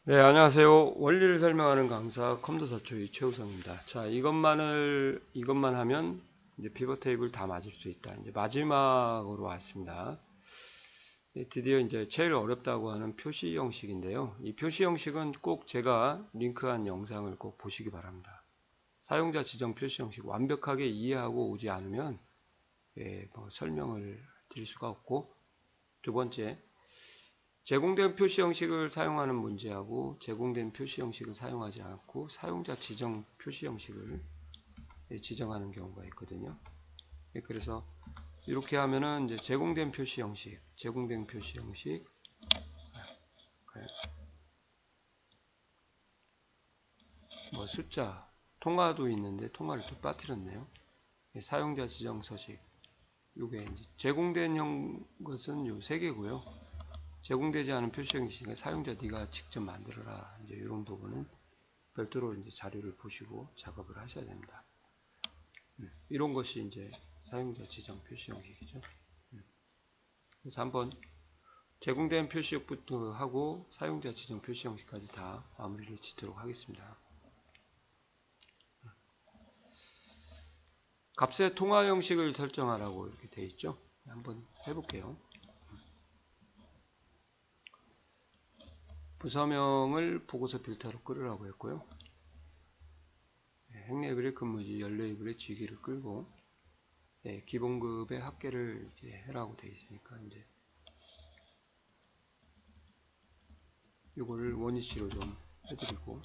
네, 안녕하세요. 원리를 설명하는 강사 컴퓨터사초의 최우성입니다. 자, 이것만 하면 이제 피벗 테이블 다 맞을 수 있다. 이제 마지막으로 왔습니다. 드디어 이제 제일 어렵다고 하는 표시 형식인데요. 이 표시 형식은 꼭 제가 링크한 영상을 꼭 보시기 바랍니다. 사용자 지정 표시 형식 완벽하게 이해하고 오지 않으면 뭐 설명을 드릴 수가 없고, 두 번째, 제공된 표시 형식을 사용하는 문제하고 제공된 표시 형식을 사용하지 않고 사용자 지정 표시 형식을 지정하는 경우가 있거든요. 그래서 이렇게 하면은 이제 제공된 표시 형식, 뭐 숫자, 통화도 있는데 통화를 또 빠뜨렸네요. 사용자 지정 서식, 요게 이제 제공된 것은 요 세 개고요. 제공되지 않은 표시 형식은 사용자 네가 직접 만들어라. 이제 이런 부분은 별도로 이제 자료를 보시고 작업을 하셔야 됩니다. 이런 것이 이제 사용자 지정 표시 형식이죠. 그래서 한번 제공된 표시부터 하고 사용자 지정 표시 형식까지 다 마무리를 짓도록 하겠습니다. 값의 통화 형식을 설정하라고 이렇게 되어 있죠. 한번 해볼게요. 부서명을 보고서 필터로 끌으라고 했고요. 행 레이블의 근무지, 열 레이블의 주기를 끌고 기본급의 합계를 이제 해라고 되어 있으니까 이제 이거를 원위치로 좀 해드리고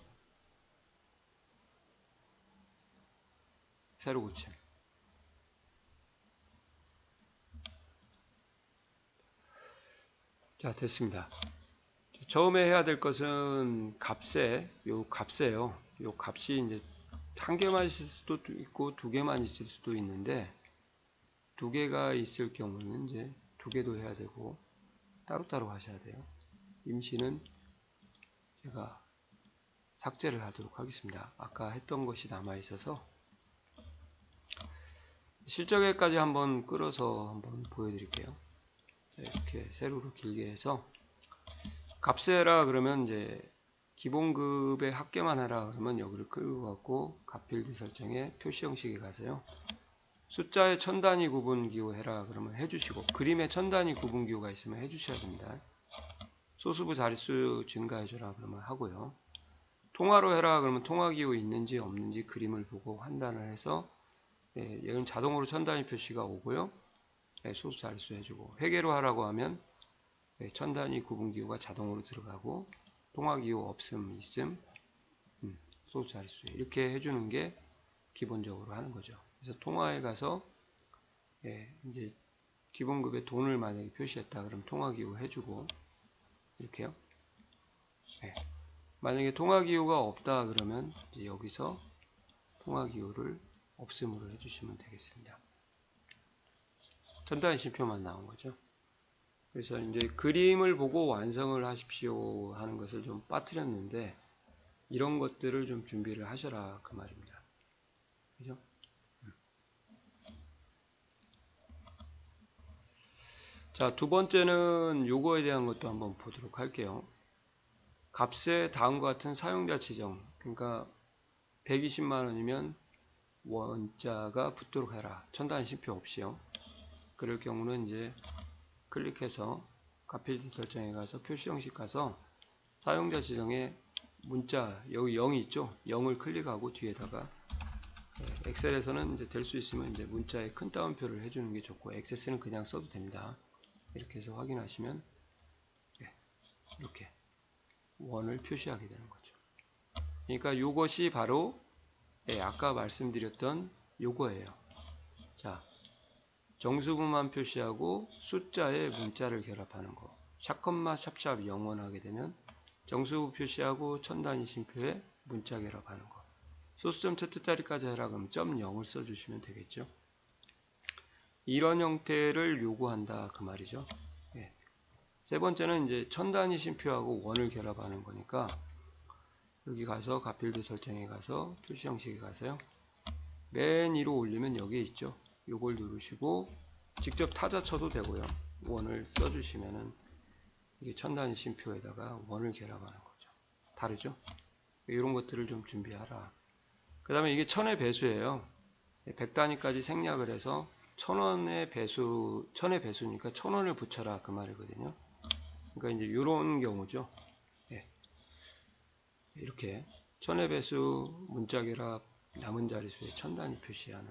새로 고침. 자, 됐습니다. 처음에 해야 될 것은 값이에요. 요 값이 이제 한 개만 있을 수도 있고 두 개만 있을 수도 있는데 두 개가 있을 경우는 이제 두 개도 해야 되고 따로따로 하셔야 돼요. 임시는 제가 삭제를 하도록 하겠습니다. 아까 했던 것이 남아 있어서 실적에까지 한번 끌어서 한번 보여드릴게요. 이렇게 세로로 길게 해서 값해라 그러면 이제 기본급의 합계만 해라 그러면 여기를 끌고 갖고 값필드 설정에 표시 형식에 가서요. 숫자의 천 단위 구분 기호 해라 그러면 해주시고 그림에 천 단위 구분 기호가 있으면 해주셔야 됩니다. 소수부 자릿수 증가해줘라 그러면 하고요. 통화로 해라 그러면 통화 기호 있는지 없는지 그림을 보고 판단을 해서 얘는 자동으로 천 단위 표시가 오고요. 소수 자릿수 해주고 회계로 하라고 하면 천 단위 구분 기호가 자동으로 들어가고 통화 기호 없음 있음 소수 자릿수 이렇게 해주는 게 기본적으로 하는 거죠. 그래서 통화에 가서 이제 기본급에 돈을 만약에 표시했다 그러면 통화 기호 해주고 이렇게요. 만약에 통화 기호가 없다 그러면 이제 여기서 통화 기호를 없음으로 해주시면 되겠습니다. 첨단 심표만 나온 거죠. 그래서 이제 그림을 보고 완성을 하십시오 하는 것을 좀 빠뜨렸는데 이런 것들을 좀 준비를 하셔라 그 말입니다. 그죠? 자, 두 번째는 요거에 대한 것도 한번 보도록 할게요. 값의 다음과 같은 사용자 지정. 그러니까 120만 원이면 원자가 붙도록 해라. 첨단 심표 없이요. 그럴 경우는 이제 클릭해서 값필드 설정에 가서 표시 형식 가서 사용자 지정에 문자 여기 0이 있죠. 0을 클릭하고 뒤에다가 엑셀에서는 이제 될 수 있으면 이제 문자에 큰 따옴표를 해주는 게 좋고 액세스는 그냥 써도 됩니다. 이렇게 해서 확인하시면 이렇게 원을 표시하게 되는 거죠. 그러니까 이것이 바로 아까 말씀드렸던 요거예요. 자, 정수분만 표시하고 숫자에 문자를 결합하는 거. 샷건마 샵샵 0원 하게 되면 정수 표시하고 천단위 심표에 문자 결합하는 거. 소수점 Z자리까지 해라 그러면 점 0을 써주시면 되겠죠. 이런 형태를 요구한다 그 말이죠. 세 번째는 이제 천단위 심표하고 원을 결합하는 거니까 여기 가서 값필드 설정에 가서 표시 형식에 가서요. 맨 위로 올리면 여기에 있죠. 요걸 누르시고 직접 타자 쳐도 되고요. 원을 써주시면은 이게 천 단위 심표에다가 원을 결합하는 거죠. 다르죠. 이런 것들을 좀 준비하라. 그 다음에 이게 1000의 배수예요. 100단위까지 생략을 해서 1000원의 배수, 1000의 배수니까 1000원을 붙여라 그 말이거든요. 그러니까 이제 이런 경우죠. 예. 이렇게 1000의 배수 문자결합 남은 자릿수에 1000단위 표시하는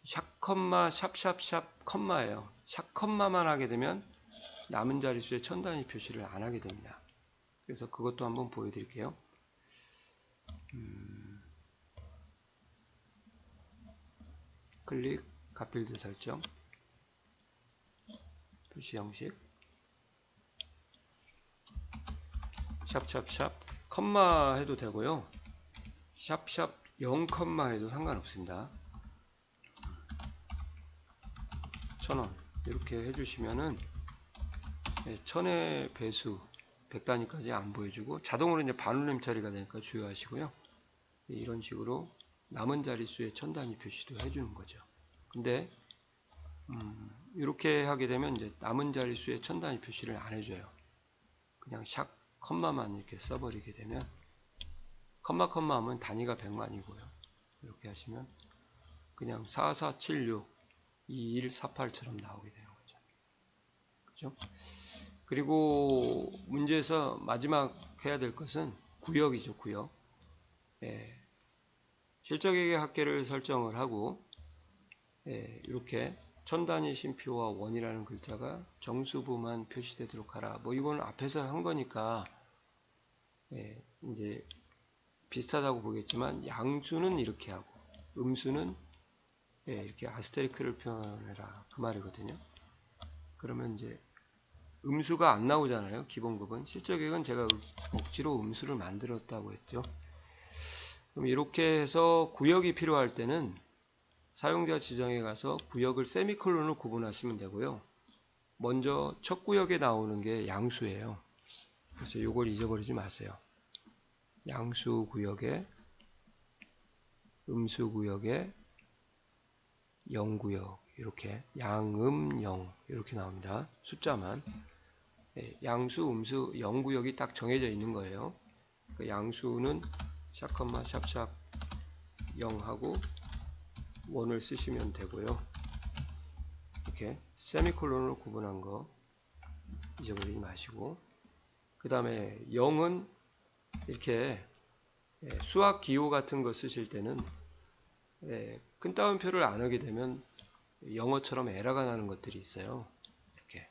샵 컴마 샵샵샵 컴마예요. 샵 컴마만 하게 되면 남은 자릿수에 1000단위 표시를 안 하게 됩니다. 그래서 그것도 한번 보여드릴게요. 클릭, 갓필드 설정, 표시 형식, 샵샵샵, 컴마 해도 되고요. 샵샵 0 컴마 해도 상관없습니다. 1000원 이렇게 해주시면은 1000의 배수 100단위까지 안 보여주고 자동으로 이제 반올림 처리가 되니까 주의하시고요. 이런 식으로 남은 자릿수에 1000단위 표시도 해주는 거죠. 근데 이렇게 하게 되면 이제 남은 자릿수에 1000단위 표시를 안 해줘요. 그냥 샵 컴마만 이렇게 써버리게 되면 컴마 하면 단위가 100만이고요. 이렇게 하시면 그냥 4476 2148처럼 나오게 되는 거죠. 그죠? 그리고 문제에서 마지막 해야 될 것은 구역이죠. 구역. 예, 실적액의 합계를 설정을 하고 이렇게 1000단위 쉼표와 원이라는 글자가 정수부만 표시되도록 하라. 뭐 이건 앞에서 한 거니까 이제 비슷하다고 보겠지만 양수는 이렇게 하고 음수는 이렇게 아스테리크를 표현해라 그 말이거든요. 그러면 이제 음수가 안 나오잖아요. 기본급은. 실적액은 제가 억지로 음수를 만들었다고 했죠. 그럼 이렇게 해서 구역이 필요할 때는 사용자 지정에 가서 구역을 세미콜론으로 구분하시면 되고요. 먼저 첫 구역에 나오는 게 양수예요. 그래서 이걸 잊어버리지 마세요. 양수 구역에 음수 구역에 영구역 이렇게 양음 영 이렇게 나옵니다. 숫자만 양수 음수 영구역이 딱 정해져 있는 거예요. 그 양수는 샵컴마 샵샵 0하고 원을 쓰시면 되고요. 이렇게 세미콜론으로 구분한 거 잊어버리지 마시고 그 다음에 0은 이렇게 수학 기호 같은 거 쓰실 때는 큰 따옴표를 안 하게 되면 영어처럼 에러가 나는 것들이 있어요. 이렇게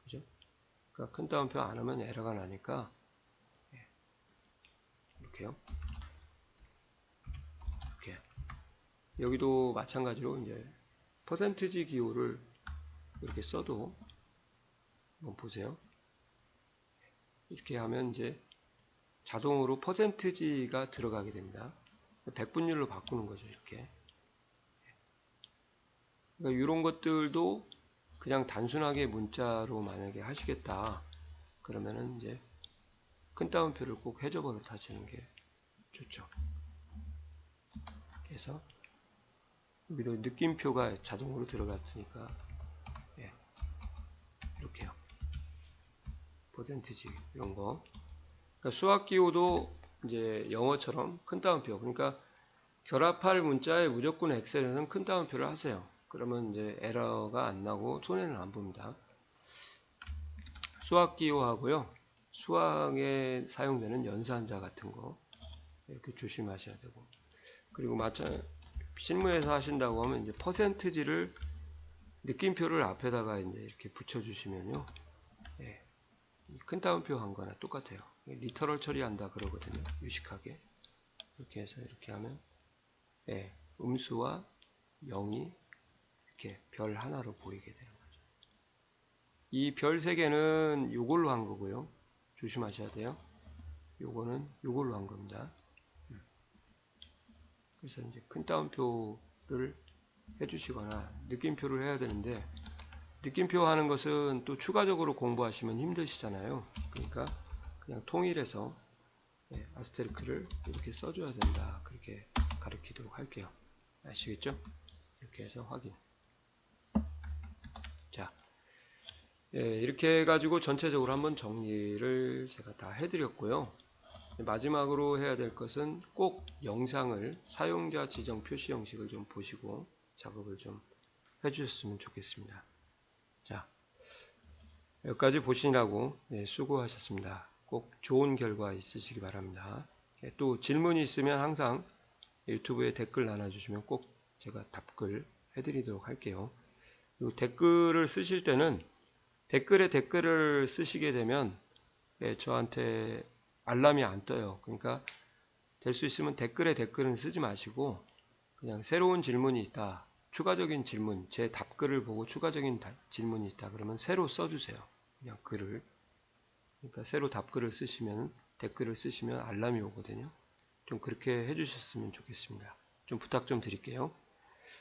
그죠? 그러니까 큰 따옴표 안 하면 에러가 나니까 이렇게요. 이렇게 여기도 마찬가지로 이제 퍼센티지 기호를 이렇게 써도 한번 보세요. 이렇게 하면 이제 자동으로 퍼센티지가 들어가게 됩니다. 백분율로 바꾸는 거죠. 이렇게. 그러니까 이런 것들도 그냥 단순하게 문자로 만약에 하시겠다. 그러면은 이제 큰 따옴표를 꼭 해줘버려 하시는 게 좋죠. 그래서 여기도 느낌표가 자동으로 들어갔으니까 이렇게요. 퍼센티지 이런 거. 그러니까 수학 기호도 이제 영어처럼 큰 따옴표. 그러니까 결합할 문자에 무조건 엑셀에서는 큰 따옴표를 하세요. 그러면 이제 에러가 안 나고 손해는 안 봅니다. 수학 기호하고요. 수학에 사용되는 연산자 같은 거 이렇게 조심하셔야 되고. 그리고 실무에서 하신다고 하면 이제 퍼센트지를 느낌표를 앞에다가 이제 이렇게 붙여주시면요. 큰 따옴표 한 거나 똑같아요. 리터럴 처리한다 그러거든요. 유식하게. 이렇게 해서 이렇게 하면 음수와 0이 이렇게 별 하나로 보이게 되는 거죠. 이 별 3개는 요걸로 한 거고요. 조심하셔야 돼요. 요거는 요걸로 한 겁니다. 그래서 이제 큰 따옴표를 해주시거나 느낌표를 해야 되는데 느낌표 하는 것은 또 추가적으로 공부하시면 힘드시잖아요. 그러니까 그냥 통일해서 아스테리크를 이렇게 써줘야 된다. 그렇게 가르치도록 할게요. 아시겠죠? 이렇게 해서 확인. 자, 이렇게 해가지고 전체적으로 한번 정리를 제가 다 해드렸고요. 마지막으로 해야 될 것은 꼭 영상을 사용자 지정 표시 형식을 좀 보시고 작업을 좀 해주셨으면 좋겠습니다. 자, 여기까지 보시느라고 수고하셨습니다. 꼭 좋은 결과 있으시기 바랍니다. 또 질문이 있으면 항상 유튜브에 댓글 나눠주시면 꼭 제가 답글 해드리도록 할게요. 그리고 댓글을 쓰실 때는 댓글에 댓글을 쓰시게 되면 저한테 알람이 안 떠요. 그러니까 될 수 있으면 댓글에 댓글은 쓰지 마시고 그냥 새로운 질문이 있다. 추가적인 질문, 제 답글을 보고 추가적인 질문이 있다. 그러면 새로 써주세요. 그냥 글을. 그러니까 새로 답글을 쓰시면, 댓글을 쓰시면 알람이 오거든요. 좀 그렇게 해주셨으면 좋겠습니다. 좀 부탁 좀 드릴게요.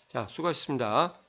자, 수고하셨습니다.